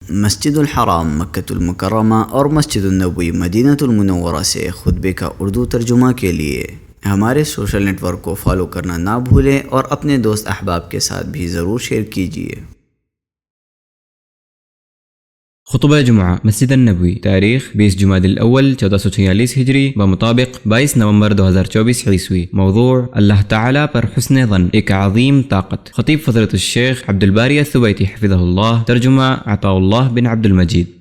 مسجد الحرام مکۃ المکرمہ اور مسجد النبوی مدینہ المنورہ سے خطبے کا اردو ترجمہ کے لیے ہمارے سوشل نیٹ ورک کو فالو کرنا نہ بھولیں اور اپنے دوست احباب کے ساتھ بھی ضرور شیئر کیجیے۔ خطبہ جمعہ مسجد النبوی، تاریخ 20 جمادی الاول 1446 ہجری بمطابق 22 نومبر 2024 عیسوی۔ موضوع اللہ تعالیٰ پر حسن ظن، ایک عظیم طاقت۔ خطیب فضیلۃ الشیخ عبد الباری الثویتی حفظہ اللہ، ترجمہ عطاء اللہ بن عبد المجید۔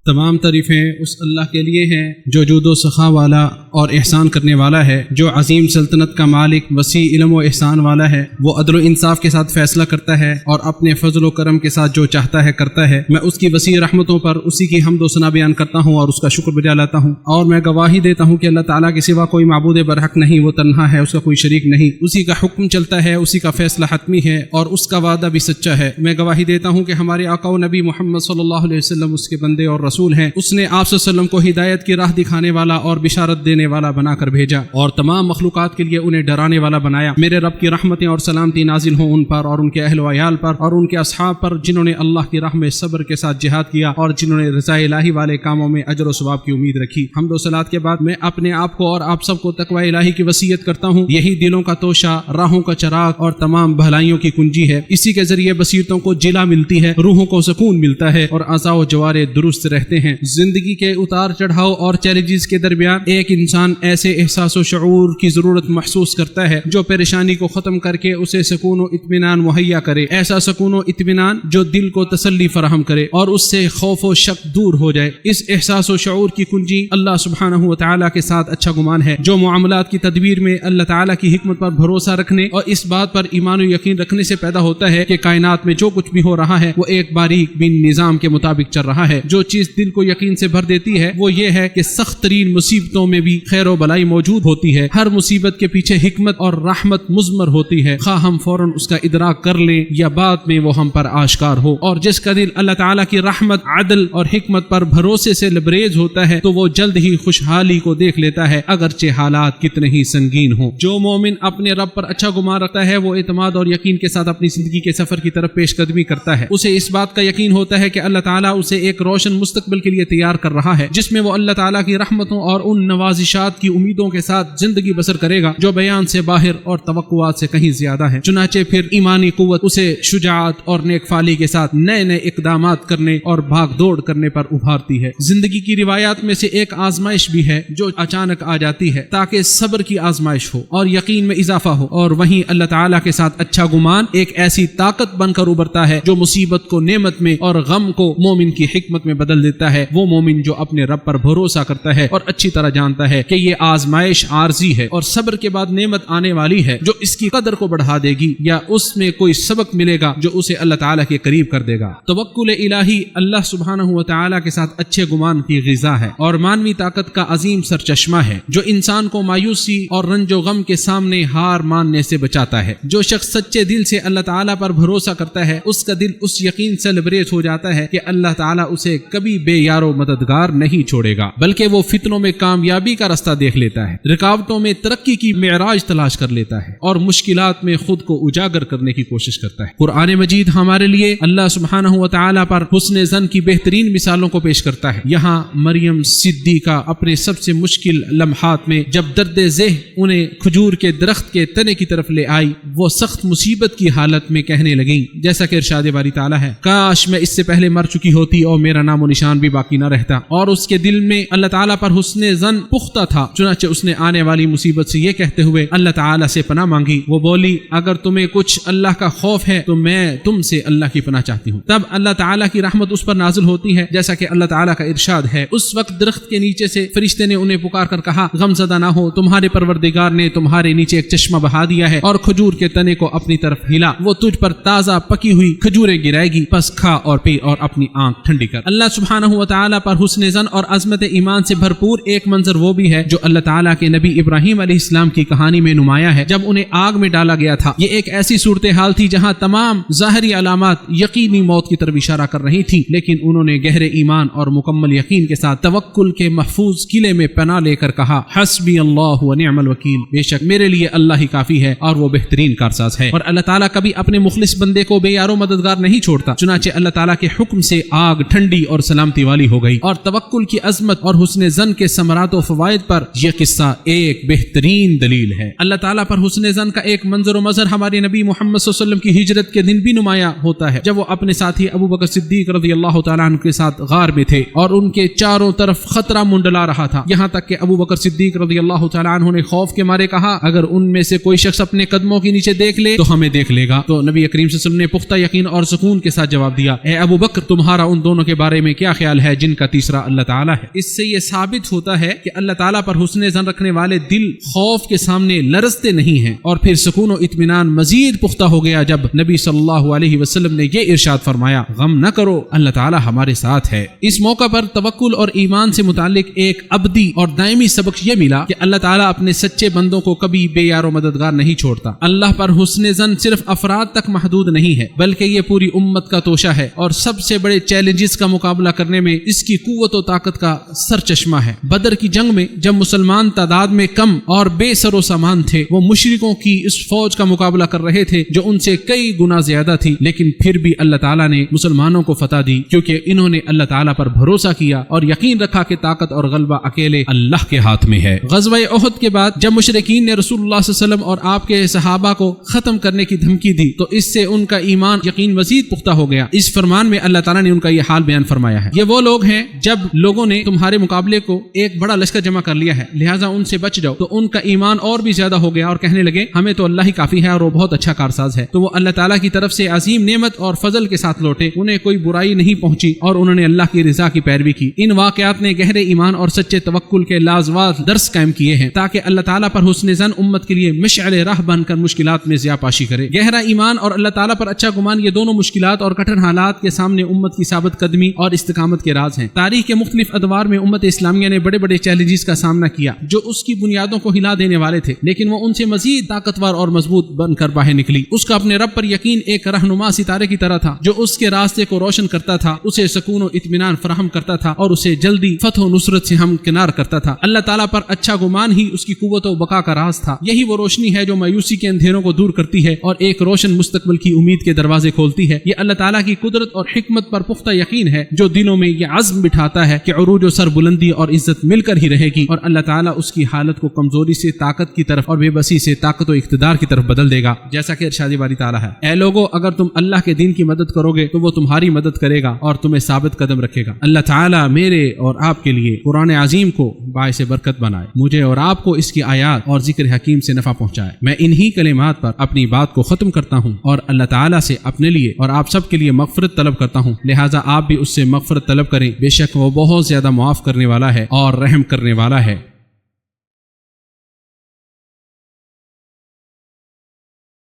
تمام تعریفیں اس اللہ کے لیے ہیں جو جود و سخا والا اور احسان کرنے والا ہے، جو عظیم سلطنت کا مالک، وسیع علم و احسان والا ہے۔ وہ عدل و انصاف کے ساتھ فیصلہ کرتا ہے اور اپنے فضل و کرم کے ساتھ جو چاہتا ہے کرتا ہے۔ میں اس کی وسیع رحمتوں پر اسی کی حمد و ثنا بیان کرتا ہوں اور اس کا شکر بجا لاتا ہوں، اور میں گواہی دیتا ہوں کہ اللہ تعالیٰ کے سوا کوئی معبود برحق نہیں، وہ تنہا ہے، اس کا کوئی شریک نہیں، اسی کا حکم چلتا ہے، اسی کا فیصلہ حتمی ہے اور اس کا وعدہ بھی سچا ہے۔ میں گواہی دیتا ہوں کہ ہمارے آقا و نبی محمد صلی اللہ علیہ وسلم اس کے بندے اور رسول ہیں۔ اس نے آپ صلی اللہ علیہ وسلم کو ہدایت کی راہ دکھانے والا اور بشارت دینے والا بنا کر بھیجا اور تمام مخلوقات کے لیے انہیں ڈرانے والا بنایا۔ میرے رب کی رحمتیں اور سلامتی نازل ہوں ان پر اور ان کے اہل و عیال پر اور ان کے اصحاب پر، جنہوں نے اللہ کی راہ میں صبر کے ساتھ جہاد کیا اور جنہوں نے رضا الہی والے کاموں میں اجر و ثواب کی امید رکھی۔ حمد و صلات کے بعد میں اپنے آپ کو اور آپ سب کو تقوی الہی کی وصیت کرتا ہوں۔ یہی دلوں کا توشہ، راہوں کا چراغ اور تمام بھلائیوں کی کنجی ہے۔ اسی کے ذریعے بصیرتوں کو جلا ملتی ہے، روحوں کو سکون ملتا ہے اور اعضاء و جوارے درست رہتے ہیں۔ زندگی کے اتار چڑھاؤ اور چیلنجز کے درمیان ایک انسان ایسے احساس و شعور کی ضرورت محسوس کرتا ہے جو پریشانی کو ختم کر کے اسے سکون و اطمینان مہیا کرے، ایسا سکون و اطمینان جو دل کو تسلی فراہم کرے اور اس سے خوف و شک دور ہو جائے۔ اس احساس و شعور کی کنجی اللہ سبحانہ و تعالیٰ کے ساتھ اچھا گمان ہے، جو معاملات کی تدبیر میں اللہ تعالیٰ کی حکمت پر بھروسہ رکھنے اور اس بات پر ایمان و یقین رکھنے سے پیدا ہوتا ہے کہ کائنات میں جو کچھ بھی ہو رہا ہے وہ ایک باریک بین نظام کے مطابق چل رہا ہے۔ جو چیز دل کو یقین سے بھر دیتی ہے وہ یہ ہے کہ سخت ترین مصیبتوں میں بھی خیر و بلائی موجود ہوتی ہے۔ ہر مصیبت کے پیچھے حکمت اور رحمت مضمر ہوتی ہے، خواہ ہم فوراً اس کا ادراک کر لیں یا بعد میں وہ ہم پر آشکار ہو۔ اور جس کا دل اللہ تعالیٰ کی رحمت، عدل اور حکمت پر بھروسے سے لبریز ہوتا ہے تو وہ جلد ہی خوشحالی کو دیکھ لیتا ہے، اگرچہ حالات کتنے ہی سنگین ہوں۔ جو مومن اپنے رب پر اچھا گمان رکھتا ہے وہ اعتماد اور یقین کے ساتھ اپنی زندگی کے سفر کی طرف پیش قدمی کرتا ہے۔ اسے اس بات کا یقین ہوتا ہے کہ اللہ تعالیٰ اسے ایک روشن مستقبل کے لیے تیار کر رہا ہے، جس میں وہ اللہ تعالیٰ کی رحمتوں اور ان نوازشات کی امیدوں کے ساتھ زندگی بسر کرے گا جو بیان سے باہر اور توقعات سے کہیں زیادہ ہیں۔ چنانچہ پھر ایمانی قوت اسے شجاعت اور نیک فالی کے ساتھ نئے نئے اقدامات کرنے اور بھاگ دوڑ کرنے پر ابھارتی ہے۔ زندگی کی روایات میں سے ایک آزمائش بھی ہے جو اچانک آ جاتی ہے تاکہ صبر کی آزمائش ہو اور یقین میں اضافہ ہو، اور وہیں اللہ تعالیٰ کے ساتھ اچھا گمان ایک ایسی طاقت بن کر ابھرتا ہے جو مصیبت کو نعمت میں اور غم کو مومن کی حکمت میں بدل دیتا ہے۔ وہ مومن جو اپنے رب پر بھروسہ کرتا ہے اور اچھی طرح جانتا ہے کہ یہ آزمائش عارضی ہے اور صبر کے بعد نعمت آنے والی ہے جو اس کی قدر کو بڑھا دے گی یا اس میں کوئی سبق ملے گا جو اسے اللہ تعالیٰ کے قریب کر دے گا۔ توکل الہی اللہ سبحانہ و تعالیٰ کے ساتھ اچھے گمان کی غذا ہے اور مانوی طاقت کا عظیم سرچشمہ ہے جو انسان کو مایوسی اور رنج و غم کے سامنے ہار ماننے سے بچاتا ہے۔ جو شخص سچے دل سے اللہ تعالیٰ پر بھروسہ کرتا ہے اس کا دل اس یقین سے لبریز ہو جاتا ہے کہ اللہ تعالیٰ اسے کبھی بے یار و مددگار نہیں چھوڑے گا، بلکہ وہ فتنوں میں کامیابی کا راستہ دیکھ لیتا ہے، رکاوٹوں میں ترقی کی معراج تلاش کر لیتا ہے اور مشکلات میں خود کو اجاگر کرنے کی کوشش کرتا ہے۔ قرآن مجید ہمارے لیے اللہ سبحانہ و تعالیٰ پر حسن ظن کی بہترین مثالوں کو پیش کرتا ہے۔ یہاں مریم صدیقہ اپنے سب سے مشکل لمحات میں جب درد ذہ انہیں کھجور کے درخت کے تنے کی طرف لے آئی، وہ سخت مصیبت کی حالت میں کہنے لگیں جیسا کہ ارشاد باری تعالیٰ ہے، کاش میں اس سے پہلے مر چکی ہوتی اور میرا نام و نشان بھی باقی نہ رہتا۔ اور اس کے دل میں اللہ تعالیٰ پر حسن ظن پختہ تھا، چنانچہ اس نے آنے والی مصیبت سے یہ کہتے ہوئے اللہ تعالیٰ سے پناہ مانگی۔ وہ بولی، اگر تمہیں کچھ اللہ کا خوف ہے تو میں تم سے اللہ کی پناہ چاہتی ہوں۔ تب اللہ تعالیٰ کی رحمت اس پر نازل ہوتی ہے جیسا کہ اللہ تعالیٰ کا ارشاد ہے، اس وقت درخت کے نیچے سے فرشتے نے انہیں پکار کر کہا، غم زدہ نہ ہو، تمہارے پروردگار نے تمہارے نیچے ایک چشمہ بہا دیا ہے اور کھجور کے تنے کو اپنی طرف ہلا، وہ تجھ پر تازہ پکی ہوئی کھجوریں گرائے گی، پس کھا اور پی اور اپنی آنکھ ٹھنڈی کر۔ اللہ سبحانہ و تعالیٰ پر حسن ظن اور عظمت ایمان سے بھرپور ایک منظر وہ بھی وہی ہے جو اللہ تعالیٰ کے نبی ابراہیم علیہ السلام کی کہانی میں نمایاں ہے جب انہیں آگ میں ڈالا گیا تھا۔ یہ ایک ایسی صورتحال تھی جہاں تمام ظاہری علامات یقینی موت کی طرف اشارہ کر رہی تھی، لیکن انہوں نے گہرے ایمان اور مکمل یقین کے ساتھ توکل کے محفوظ قلعے میں پناہ لے کر کہا حسبی اللہ و نعم الوکیل، بے شک میرے لیے اللہ ہی کافی ہے اور وہ بہترین کارساز ہے۔ اور اللہ تعالیٰ کبھی اپنے مخلص بندے کو بے یار و مددگار نہیں چھوڑتا، چنانچہ اللہ تعالیٰ کے حکم سے آگ ٹھنڈی اور سلامتی والی ہو گئی۔ اور توکل کی عظمت اور حسن ظن کے ثمرات و فوائد پر یہ قصہ ایک بہترین دلیل ہے۔ اللہ تعالیٰ پر حسن ظن کا ایک منظر و مظہر ہمارے نبی محمد صلی اللہ علیہ وسلم کی ہجرت کے دن بھی نمایاں ہوتا ہے، جب وہ اپنے ساتھی ابو بکر صدیق رضی اللہ تعالیٰ عنہ کے ساتھ غار میں تھے اور ان کے چاروں طرف خطرہ منڈلا رہا تھا، یہاں تک کہ ابو بکر صدیق رضی اللہ تعالیٰ عنہ نے خوف کے مارے کہا اگر ان میں سے کوئی شخص اپنے قدموں کے نیچے دیکھ لے تو ہمیں دیکھ لے گا۔ تو نبی کریم صلی اللہ علیہ وسلم نے پختہ یقین اور سکون کے ساتھ جواب دیا، اے ابو بکر تمہارا ان دونوں کے بارے میں کیا خیال ہے جن کا تیسرا اللہ تعالیٰ ہے؟ اس سے یہ ثابت ہوتا ہے کہ اللہ تعالیٰ پر حسن ظن رکھنے والے دل خوف کے سامنے لرزتے نہیں ہیں۔ اور پھر سکون و اطمینان مزید پختہ ہو گیا جب نبی صلی اللہ علیہ وسلم نے یہ ارشاد فرمایا غم نہ کرو اللہ تعالیٰ ہمارے ساتھ ہے۔ اس موقع پر توکل اور ایمان سے متعلق ایک ابدی اور دائمی سبق یہ ملا کہ اللہ تعالیٰ اپنے سچے بندوں کو کبھی بے یار و مددگار نہیں چھوڑتا۔ اللہ پر حسن ظن صرف افراد تک محدود نہیں ہے بلکہ یہ پوری امت کا توشہ ہے اور سب سے بڑے چیلنجز کا مقابلہ کرنے میں اس کی قوت و طاقت کا سر چشمہ ہے۔ بدر کی جنگ میں جب مسلمان تعداد میں کم اور بے سر و سامان تھے، وہ مشرکوں کی اس فوج کا مقابلہ کر رہے تھے جو ان سے کئی گنا زیادہ تھی، لیکن پھر بھی اللہ تعالیٰ نے مسلمانوں کو فتح دی کیونکہ انہوں نے اللہ تعالیٰ پر بھروسہ کیا اور یقین رکھا کہ طاقت اور غلبہ اکیلے اللہ کے ہاتھ میں ہے۔ غزوہ احد کے بعد جب مشرکین نے رسول اللہ صلی اللہ علیہ وسلم اور آپ کے صحابہ کو ختم کرنے کی دھمکی دی تو اس سے ان کا ایمان یقین مزید پختہ ہو گیا۔ اس فرمان میں اللہ تعالیٰ نے ان کا یہ حال بیان فرمایا ہے، یہ وہ لوگ ہیں جب لوگوں نے تمہارے مقابلے کو ایک بڑا لشکر جمع کر لیا ہے لہٰذا ان سے بچ جاؤ، تو ان کا ایمان اور بھی زیادہ ہو گیا اور کہنے لگے ہمیں تو اللہ ہی کافی ہے اور وہ بہت اچھا کارساز ہے۔ تو وہ اللہ تعالیٰ کی طرف سے عظیم نعمت اور فضل کے ساتھ لوٹے، انہیں کوئی برائی نہیں پہنچی اور انہوں نے اللہ کی رضا کی پیروی کی۔ ان واقعات نے گہرے ایمان اور سچے توکل کے لازوال درس قائم کیے ہیں تاکہ اللہ تعالیٰ پر حسن ظن امت کے لیے مشعل راہ بن کر مشکلات میں ضیاء پاشی کرے۔ گہرا ایمان اور اللہ تعالیٰ پر اچھا گمان یہ دونوں مشکلات اور کٹھن حالات کے سامنے امت کی ثابت قدمی اور استقامت کے راز ہیں۔ تاریخ کے مختلف ادوار میں امت اسلامیہ نے بڑے بڑے چیلنجز کا سامنا کیا جو اس کی بنیادوں کو ہلا دینے والے تھے، لیکن وہ ان سے مزید طاقتور اور مضبوط بن کر باہر نکلی۔ اس کا اپنے رب پر یقین ایک رہنما ستارے کی طرح تھا جو اس کے راستے کو روشن کرتا تھا، اسے سکون و اطمینان فراہم کرتا تھا اور اسے جلدی فتح و نصرت سے ہمکنار کرتا تھا۔ اللہ تعالیٰ پر اچھا گمان ہی اس کی قوت و بقا کا راز تھا۔ یہی وہ روشنی ہے جو مایوسی کے اندھیروں کو دور کرتی ہے اور ایک روشن مستقبل کی امید کے دروازے کھولتی ہے۔ یہ اللہ تعالیٰ کی قدرت اور حکمت پر پختہ یقین ہے جو دلوں میں یہ عزم بٹھاتا ہے کہ عروج و سر بلندی اور عزت مل کر ہی رہے گی اور اللہ تعالیٰ اس کی حالت کو کمزوری سے طاقت کی طرف اور بے بسی سے طاقت و اقتدار کی طرف بدل دے گا، جیسا کہ ارشاد باری تعالیٰ ہے، اے لوگو اگر تم اللہ کے دین کی مدد کرو گے تو وہ تمہاری مدد کرے گا اور تمہیں ثابت قدم رکھے گا۔ اللہ تعالیٰ میرے اور آپ کے لیے قرآن عظیم کو باعث برکت بنائے، مجھے اور آپ کو اس کی آیات اور ذکر حکیم سے نفع پہنچائے۔ میں انہی کلمات پر اپنی بات کو ختم کرتا ہوں اور اللہ تعالیٰ سے اپنے لیے اور آپ سب کے لیے مغفرت طلب کرتا ہوں، لہٰذا آپ بھی اس سے مغفرت طلب کریں، بے شک وہ بہت زیادہ معاف کرنے والا ہے اور رحم کرنے والا ہے۔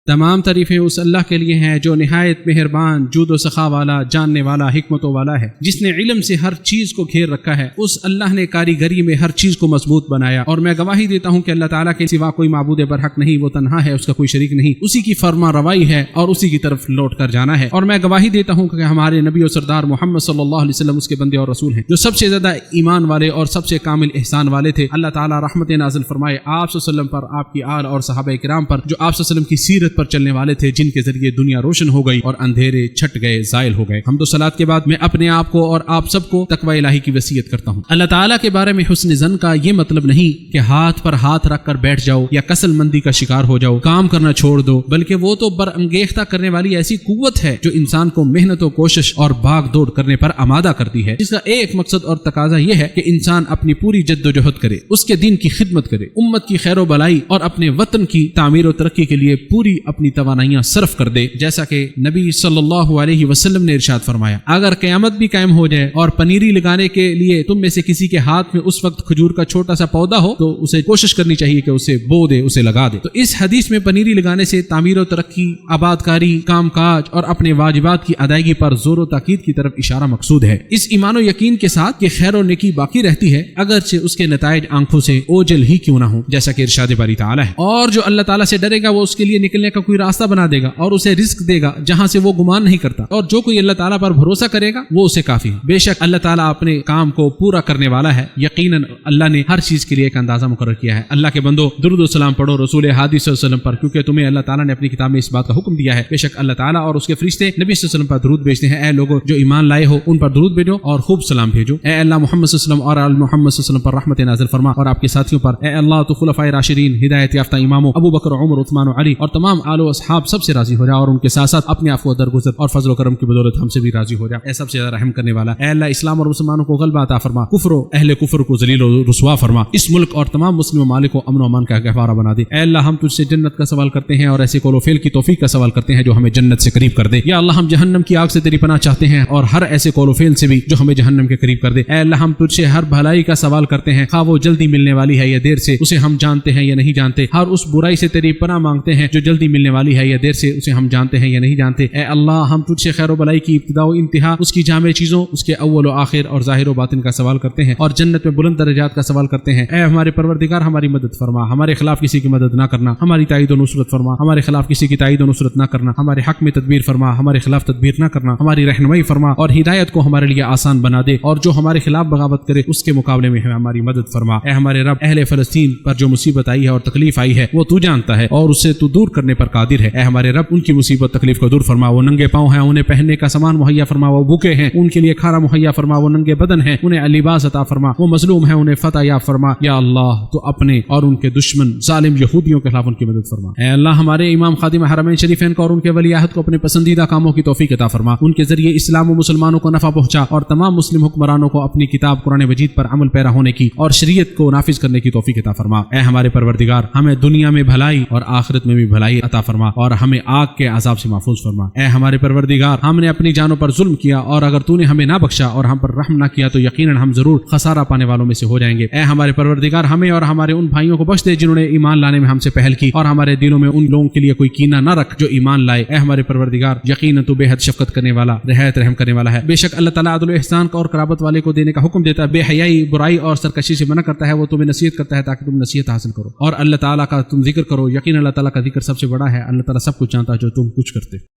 تمام تعریفیں اس اللہ کے لیے ہیں جو نہایت مہربان، جود و سخا والا، جاننے والا، حکمتوں والا ہے، جس نے علم سے ہر چیز کو گھیر رکھا ہے۔ اس اللہ نے کاریگری میں ہر چیز کو مضبوط بنایا اور میں گواہی دیتا ہوں کہ اللہ تعالیٰ کے سوا کوئی معبود برحق نہیں، وہ تنہا ہے، اس کا کوئی شریک نہیں، اسی کی فرما روائی ہے اور اسی کی طرف لوٹ کر جانا ہے۔ اور میں گواہی دیتا ہوں کہ ہمارے نبی و سردار محمد صلی اللہ علیہ وسلم اس کے بندے اور رسول ہیں جو سب سے زیادہ ایمان والے اور سب سے کامل احسان والے تھے۔ اللہ تعالیٰ رحمت نازل فرمائے آپ صلی اللہ علیہ وسلم پر، آپ کی آل اور صحابہ کرام پر جو آپ صلی اللہ علیہ وسلم کی سیرت پر چلنے والے تھے، جن کے ذریعے دنیا روشن ہو گئی اور اندھیرے چھٹ گئے، زائل ہو گئے۔ حمد و صلات کے بعد میں اپنے آپ کو اور آپ سب کو تقوی الہی کی وصیت کرتا ہوں۔ اللہ تعالیٰ کے بارے میں حسن ظن کا یہ مطلب نہیں کہ ہاتھ پر ہاتھ رکھ کر بیٹھ جاؤ یا کسل مندی کا شکار ہو جاؤ، کام کرنا چھوڑ دو، بلکہ وہ تو برانگیختہ کرنے والی ایسی قوت ہے جو انسان کو محنت و کوشش اور بھاگ دوڑ کرنے پر آمادہ کرتی ہے، جس کا ایک مقصد اور تقاضا یہ ہے کہ انسان اپنی پوری جد و جہد کرے، اس کے دین کی خدمت کرے، امت کی خیر و بلائی اور اپنے وطن کی تعمیر و ترقی کے لیے پوری اپنی توانائیاں صرف کر دے، جیسا کہ نبی صلی اللہ علیہ وسلم نے ارشاد فرمایا اگر قیامت بھی قائم ہو جائے اور پنیری لگانے کے لیے تم میں سے کسی کے ہاتھ میں اس وقت کھجور کا چھوٹا سا پودا ہو تو اسے کوشش کرنی چاہیے کہ اسے بو دے، اسے لگا دے۔ تو اس حدیث میں پنیری لگانے سے تعمیر و ترقی، آباد کاری، کام کاج اور اپنے واجبات کی ادائیگی پر زور و تاکید کی طرف اشارہ مقصود ہے، اس ایمان و یقین کے ساتھ کہ خیر و نیکی باقی رہتی ہے اگرچہ اس کے نتائج آنکھوں سے اوجل ہی کیوں نہ ہوں، جیسا کہ ارشاد باری تعالی ہے۔ اور جو اللہ تعالیٰ سے ڈرے گا وہ اس کے لیے نکلنے کا کوئی راستہ بنا دے گا اور اسے رزق دے گا جہاں سے وہ گمان نہیں کرتا، اور جو کوئی اللہ تعالیٰ پر بھروسہ کرے گا وہ اسے کافی ہے۔ بے شک اللہ تعالیٰ اپنے کام کو پورا کرنے والا ہے، یقیناً اللہ نے ہر چیز کے لیے ایک اندازہ مقرر کیا ہے۔ اللہ کے بندو درود و سلام پڑھو رسول ہادی صلی اللہ علیہ وسلم پر، کیونکہ تمہیں اللہ تعالیٰ نے اپنی کتاب میں اس بات کا حکم دیا ہے، بے شک اللہ تعالیٰ اور اس کے فرشتے نبی صلی اللہ علیہ وسلم پر درود بھیجتے ہیں۔ اے لوگو جو ایمان لائے ہو ان پر درود بھیجو اور خوب سلام بھیجو۔ اے اللہ محمد صلی اللہ علیہ وسلم اور آل محمد صلی اللہ علیہ وسلم پر رحمت نازل فرما، اور آپ کے ساتھیوں پر اے اللہ تو خلفائے راشدین، ہدایت یافتہ اماموں ابو بکر، عمر، عثمان و علی اور تمام آل و اصحاب سب سے راضی ہو جا، اور ان کے ساتھ ساتھ اپنے عفو و درگزر اور فضل و کرم کی بدولت ہم سے بھی راضی ہو جا۔ اے سب سے زیادہ رحم کرنے والا، اے اللہ اسلام اور مسلمانوں کو غلبہ عطا فرما، کفر و اہل کفر کو ذلیل و رسوا فرما، اس ملک اور تمام مسلم ممالک کو امن و امان کا گہوارہ بنا دے۔ اے اللہ ہم تجھ سے جنت کا سوال کرتے ہیں اور ایسے قول و فعل کی توفیق کا سوال کرتے ہیں جو ہمیں جنت سے قریب کر دے۔ یا اللہ ہم جہنم کی آگ سے تیری پناہ چاہتے ہیں اور ہر ایسے قول و فعل سے بھی جو ہمیں جہنم کے قریب کر دے۔ اے اللہ ہم تجھ سے ہر بھلائی کا سوال کرتے ہیں، خواہ وہ جلدی ملنے والی ہے یا دیر سے، اسے ہم جانتے ہیں یا نہیں جانتے، ہر اس برائی سے تیری پناہ مانگتے ہیں جو جلدی ملنے والی ہے یا دیر سے، اسے ہم جانتے ہیں یا نہیں جانتے۔ اے اللہ ہم تجھ سے خیر و بلائی کی ابتدا و انتہا، اس کی جامع چیزوں، اس کے اول و آخر اور ظاہر و باطن کا سوال کرتے ہیں، اور جنت میں بلند درجات کا سوال کرتے ہیں۔ اے ہمارے پروردگار ہماری مدد فرما، ہمارے خلاف کسی کی مدد نہ کرنا، ہماری تائید و نصرت فرما، ہمارے خلاف کسی کی تائید و نصرت نہ کرنا، ہمارے حق میں تدبیر فرما، ہمارے خلاف تدبیر نہ کرنا، ہماری رہنمائی فرما اور ہدایت کو ہمارے لیے آسان بنا دے، اور جو ہمارے خلاف بغاوت کرے اس کے مقابلے میں ہماری مدد فرما۔ اے ہمارے رب اہل فلسطین پر جو مصیبت آئی ہے اور تکلیف آئی ہے وہ تو جانتا ہے اور اسے تو دور کرنے پر قادر ہے۔ اے ہمارے رب ان کی مصیبت تکلیف کو دور فرما، وہ ننگے پاؤں ہیں انہیں پہننے کا سامان مہیا فرما، وہ بھوکے ہیں ان کے لیے کھانا مہیا فرما، وہ ننگے بدن ہیں انہیں لباس عطا فرما، وہ مظلوم ہیں انہیں فتح یاب فرما۔ یا اللہ تو اپنے اور ان کے دشمن ظالم یہودیوں کے خلاف ان کی مدد فرما۔ اے اللہ ہمارے امام خادم حرمین شریفین کو اور ان کے ولی عہد کو اپنے پسندیدہ کاموں کی توفیق عطا فرما، ان کے ذریعے اسلام و مسلمانوں کو نفع پہنچا اور تمام مسلم حکمرانوں کو اپنی کتاب قرآن مجید پر عمل پیرا ہونے کی اور شریعت کو نافذ کرنے کی توفیق عطا فرما۔ اے ہمارے پروردگار ہمیں دنیا میں بھلائی اور آخرت میں بھی بھلائی عطا فرما اور ہمیں آگ کے عذاب سے محفوظ فرما۔ اے ہمارے پروردگار ہم نے اپنی جانوں پر ظلم کیا اور اگر تو نے ہمیں نہ بخشا اور ہم پر رحم نہ کیا تو یقیناً ہم ضرور خسارہ پانے والوں میں سے ہو جائیں گے۔ اے ہمارے پروردگار ہمیں اور ہمارے ان بھائیوں کو بخش دے جنہوں نے ایمان لانے میں ہم سے پہل کی، اور ہمارے دلوں میں ان لوگوں کے لیے کوئی کینہ نہ رکھ جو ایمان لائے۔ اے ہمارے پروردگار یقیناً تو بے حد شفقت کرنے والا، نہایت رحم کرنے والا ہے۔ بے شک اللہ تعالیٰ عدل و احسان کا اور قرابت والے کو دینے کا حکم دیتا ہے، بے حیائی، برائی اور سرکشی سے منع کرتا ہے، وہ تمہیں نصیحت کرتا ہے تاکہ تم نصیحت حاصل کرو اور اللہ تعالیٰ کا تم ذکر کرو، یقین اللہ تعالیٰ کا ذکر سب سے بڑا ہے، اللہ تعالیٰ سب کچھ جانتا ہے جو تم کچھ کرتے۔